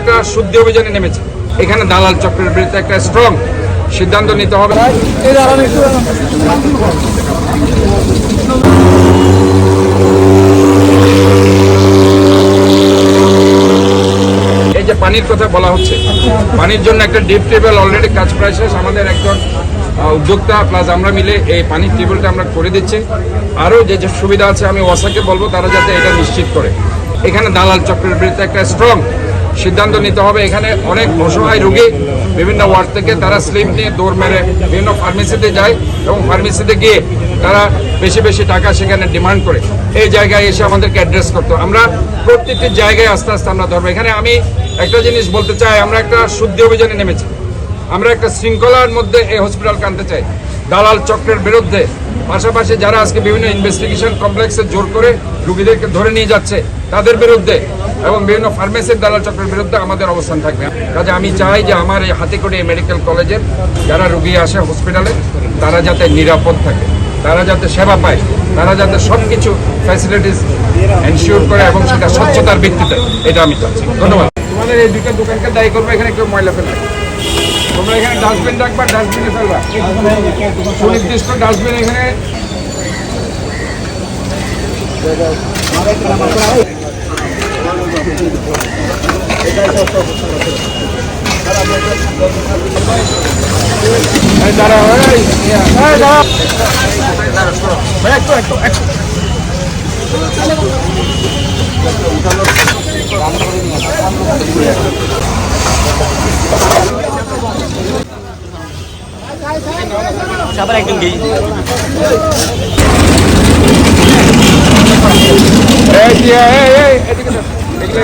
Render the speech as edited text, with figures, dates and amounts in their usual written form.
একটা শুদ্ধি অভিযানে নেমেছি। এখানে দালাল চক্রের বিরুদ্ধে একটা স্ট্রং সিদ্ধান্ত নিতে হবে। এই যে পানির কথা বলা হচ্ছে, পানির জন্য একটা ডিপ টেবিল অলরেডি কাজ প্রায় শেষ। আমাদের একজন উদ্যোক্তা প্লাস আমরা মিলে এই পানির টেবিলটা আমরা করে দিচ্ছি। আরও যে যে সুবিধা আছে আমি ওয়াসাকে বলবো তারা যাতে এটা নিশ্চিত করে। এখানে দালাল চক্রের বিরুদ্ধে একটা স্ট্রং সিদ্ধান্ত নিতে হবে। এখানে অনেক অসহায় রোগী বিভিন্ন ওয়ার্ড থেকে তারা স্লিপ নিয়ে দৌড় মেরে বিভিন্ন ফার্মেসিতে যায় এবং ফার্মেসিতে গিয়ে তারা বেশি বেশি টাকা সেখানে ডিমান্ড করে। এই জায়গায় এসে আমাদেরকে অ্যাড্রেস করতে হবে। আমরা প্রত্যেকটি জায়গায় আস্তে আস্তে আমরা ধরবো। এখানে আমি একটা জিনিস বলতে চাই, আমরা একটা শুদ্ধি অভিযানে নেমেছি। আমরা একটা শৃঙ্খলার মধ্যে এই হসপিটালকে আনতে চাই দালাল চক্রের বিরুদ্ধে। পাশাপাশি যারা আজকে বিভিন্ন ইনভেস্টিগেশন কমপ্লেক্সে জোর করে রুগীদেরকে ধরে নিয়ে যাচ্ছে তাদের বিরুদ্ধে এবং বিভিন্ন ফার্মেসির দালাল চক্রের বিরুদ্ধে আমাদের অবস্থান থাকবে। কাজে আমি চাই যে আমার এই হাতিকুড়ি মেডিকেল কলেজের যারা রুগী আসে হসপিটালে তারা যাতে নিরাপদ থাকে, তারা যাতে সেবা পায়, তারা যাতে সব কিছু ফ্যাসিলিটিস এনশিওর করে এবং সেটা স্বচ্ছতার ভিত্তিতে, এটা আমি চাচ্ছি। ধন্যবাদ। তোমাদের এই দুটো দোকানকে দায়ী করবে এখানে কেউ ময়লা ফেলবে। তোমরা এখানে ডাস্টবিন রাখবা, ডাস্টবিনে ফেলবা, সুনির্দিষ্ট ডাস্টবিন এখানে। সাবার একদম গেই এদিকে